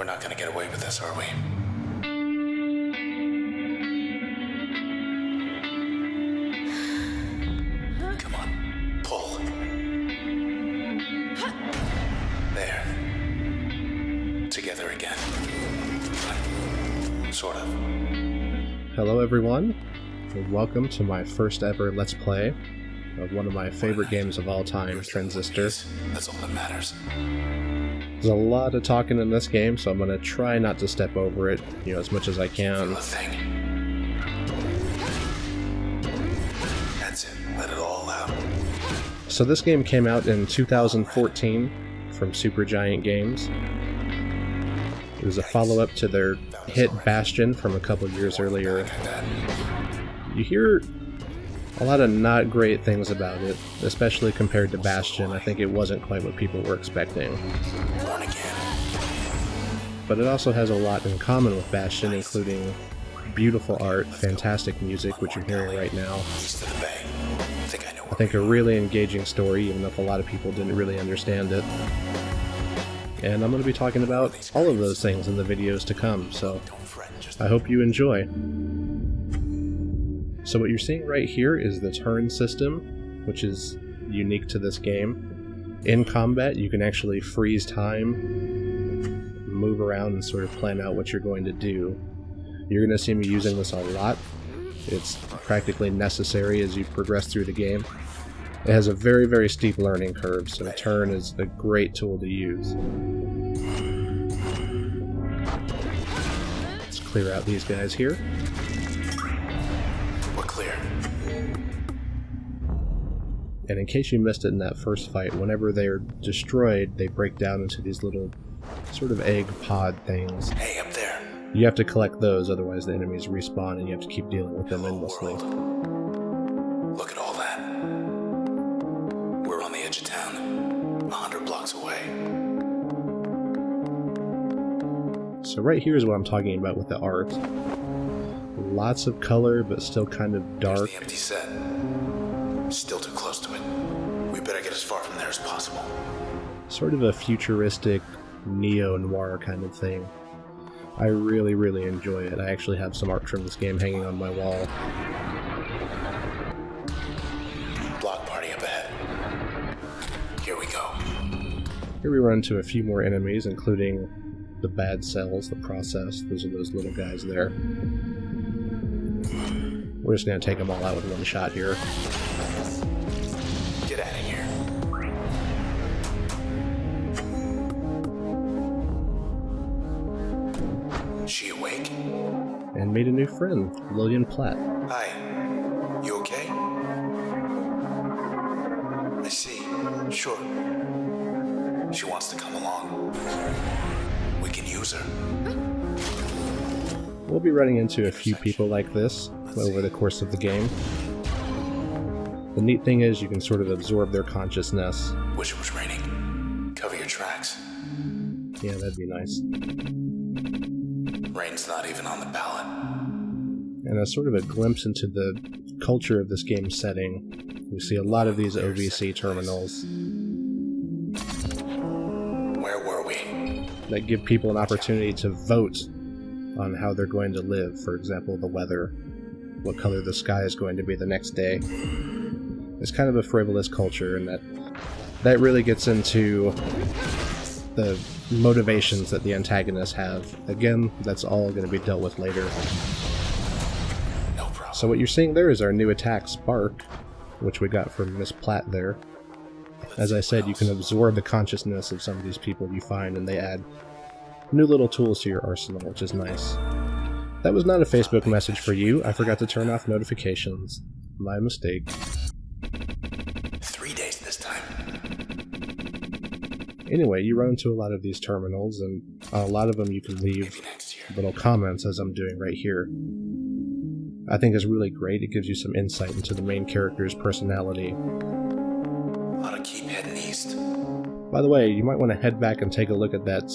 not gonna get away with this, are we? Come on, pull. There. Together again. Sort of. Hello everyone, and welcome to my first ever Let's Play of one of my favorite games of all time, Transistor. That's all that matters. There's a lot of talking in this game, so I'm going to try not to step over it, as much as I can. That's it. Let it all out. So this game came out in 2014 from Supergiant Games. It was a follow-up to their hit Bastion from a couple years earlier. You hear a lot of not great things about it, especially compared to Bastion. I think it wasn't quite what people were expecting. But it also has a lot in common with Bastion, including beautiful art, fantastic music, which you're hearing right now. I think a really engaging story, even if a lot of people didn't really understand it. And I'm going to be talking about all of those things in the videos to come, so I hope you enjoy. So what you're seeing right here is the turn system, which is unique to this game. In combat, you can actually freeze time, move around, and sort of plan out what you're going to do. You're going to see me using this a lot. It's practically necessary as you progress through the game. It has a very, very steep learning curve, so turn is a great tool to use. Let's clear out these guys here. We're clear. And in case you missed it in that first fight, whenever they're destroyed, they break down into these little sort of egg pod things. Hey, up there. You have to collect those, otherwise the enemies respawn and you have to keep dealing with them endlessly. Look at all that. We're on the edge of town, 100 blocks away. So right here is what I'm talking about with the art. Lots of color, but still kind of dark. There's the empty set. Still too close to it. We better get as far from there as possible. Sort of a futuristic, neo-noir kind of thing. I really, really enjoy it. I actually have some art from this game hanging on my wall. Block party up ahead. Here we go. Here we run into a few more enemies, including the bad cells, the process. Those are those little guys there. We're just going to take them all out with one shot here. Get out of here. She awake? And made a new friend, Lillian Platt. Hi. You okay? I see. Sure. She wants to come along. We can use her. We'll be running into a few people like this over the course of the game. The neat thing is you can sort of absorb their consciousness. Wish it was raining. Cover your tracks. Yeah, that'd be nice. Rain's not even on the ballot. And as sort of a glimpse into the culture of this game's setting, we see a lot of these OVC terminals Where were we? that give people an opportunity to vote on how they're going to live. For example, the weather, what color the sky is going to be the next day. It's kind of a frivolous culture, and that really gets into the motivations that the antagonists have. Again, that's all going to be dealt with later. No problem. So what you're seeing there is our new attack, Spark, which we got from Miss Platt there. As I said, you can absorb the consciousness of some of these people you find, and they add new little tools to your arsenal, which is nice. That was not a Facebook message for you. I forgot to turn off notifications. My mistake. 3 days this time. Anyway, you run into a lot of these terminals, and on a lot of them you can leave little comments, as I'm doing right here. I think it's really great. It gives you some insight into the main character's personality. Ought to keep heading east. By the way, you might want to head back and take a look at that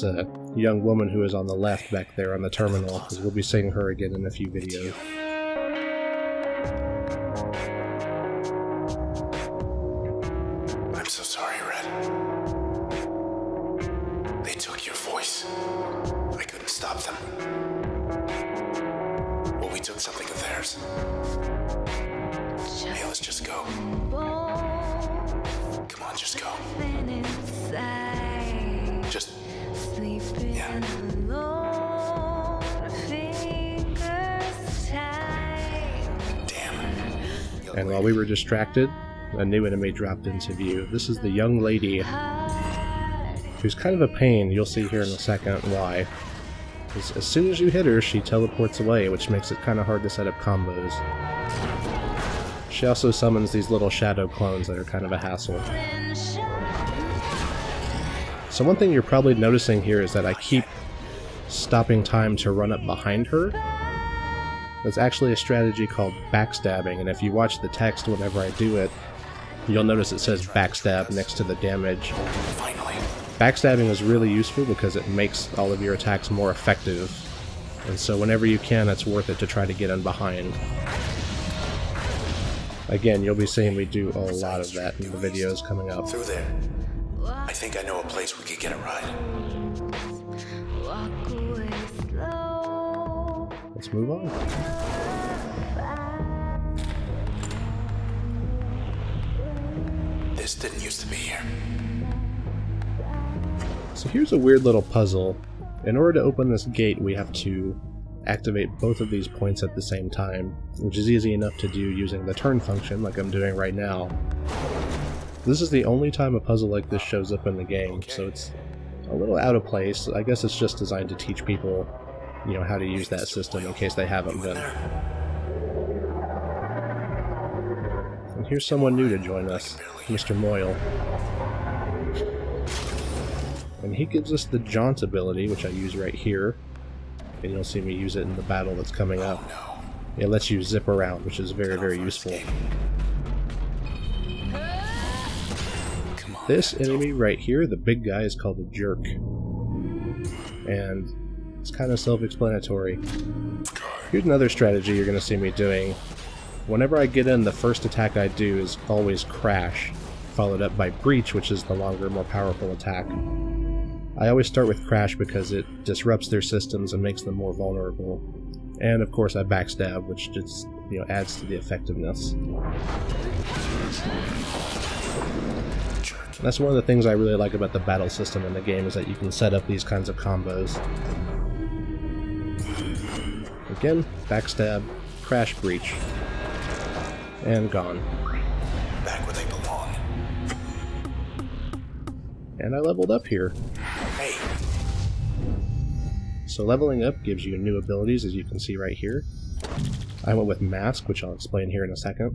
young woman who is on the left back there on the terminal, because we'll be seeing her again in a few videos. I'm so sorry, Red. They took your voice. I took something of theirs. Hey, let's just go. Come on, just go. Just... yeah. Damn. And while we were distracted, a new enemy dropped into view. This is the young lady, who's kind of a pain. You'll see here in a second why. As soon as you hit her, she teleports away, which makes it kind of hard to set up combos. She also summons these little shadow clones that are kind of a hassle. So one thing you're probably noticing here is that I keep stopping time to run up behind her. That's actually a strategy called backstabbing, and if you watch the text whenever I do it, you'll notice it says backstab next to the damage. Finally. Backstabbing is really useful because it makes all of your attacks more effective, and so whenever you can, it's worth it to try to get in behind. Again, you'll be seeing me do a lot of that in the videos coming up. Through there. I think I know a place we could get a ride. Let's move on. This didn't used to be here. So here's a weird little puzzle. In order to open this gate, we have to activate both of these points at the same time, which is easy enough to do using the turn function like I'm doing right now. This is the only time a puzzle like this shows up in the game, so it's a little out of place. I guess it's just designed to teach people, you know, how to use that system in case they haven't been. And here's someone new to join us, Mr. Moyle. And he gives us the jaunt ability, which I use right here. And you'll see me use it in the battle that's coming up. It lets you zip around, which is very, very useful. This enemy right here, the big guy, is called a jerk. And it's kind of self-explanatory. Here's another strategy you're going to see me doing. Whenever I get in, the first attack I do is always Crash, followed up by Breach, which is the longer, more powerful attack. I always start with Crash because it disrupts their systems and makes them more vulnerable. And of course I backstab, which just, you know, adds to the effectiveness. And that's one of the things I really like about the battle system in the game, is that you can set up these kinds of combos. Again, backstab, Crash, Breach, and gone. Back where they belong. And I leveled up here. Hey. So leveling up gives you new abilities, as you can see right here. I went with Mask, which I'll explain here in a second.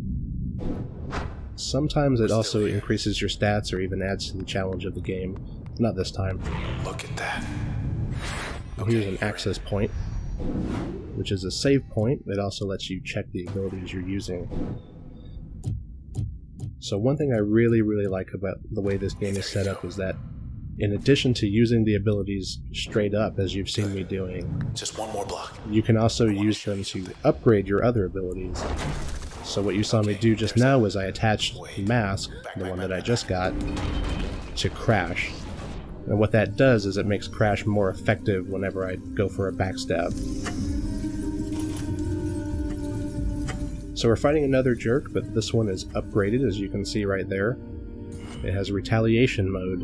Sometimes it also increases your stats or even adds to the challenge of the game. Not this time. Look at that. Here's an access point, which is a save point. It also lets you check the abilities you're using. So one thing I really, really like about the way this game is set up is that in addition to using the abilities straight up, as you've seen me doing, just one more block. You can also use them to upgrade your other abilities. So what you saw me do just now was I attached Mask, the one that I just got, to Crash. And what that does is it makes Crash more effective whenever I go for a backstab. So we're fighting another jerk, but this one is upgraded, as you can see right there. It has retaliation mode.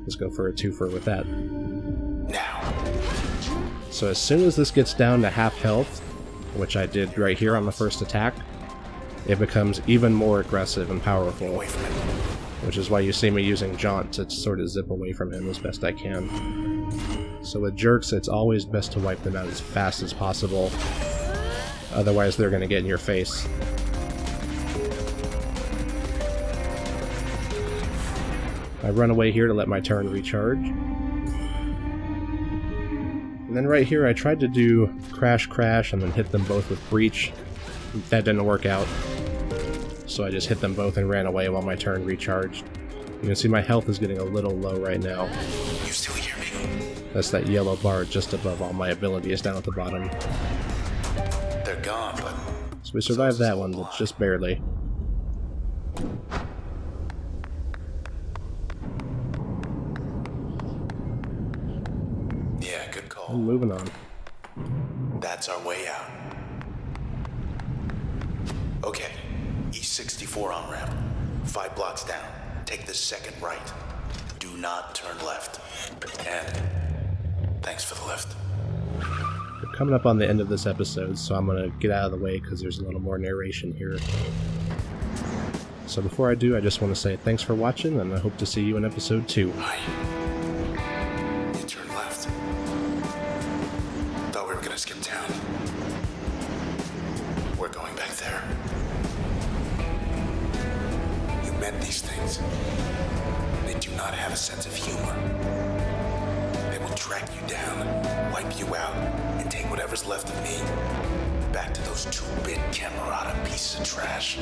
Let's go for a twofer with that. Now. So as soon as this gets down to half health, which I did right here on the first attack, it becomes even more aggressive and powerful. Which is why you see me using Jaunt to sort of zip away from him as best I can. So with jerks, it's always best to wipe them out as fast as possible. Otherwise they're going to get in your face. I run away here to let my turn recharge. And then right here I tried to do Crash Crash and then hit them both with Breach. That didn't work out. So I just hit them both and ran away while my turn recharged. You can see my health is getting a little low right now. You still hear me? That's that yellow bar just above all my abilities down at the bottom. They're gone, but... So we survived that one, but just barely. Yeah, good call. And moving on. That's our way out. Okay, E64 on-ramp. 5 blocks down. Take the second right. Do not turn left. And thanks for the lift. We're coming up on the end of this episode, so I'm going to get out of the way because there's a little more narration here. So before I do, I just want to say thanks for watching, and I hope to see you in episode 2. Hi. You turned left. Thought we were gonna skip town. We're going back there. You meant these things. They do not have a sense of humor. They will track you down, wipe you out, and take whatever's left of me back to those 2-bit Camerata pieces of trash.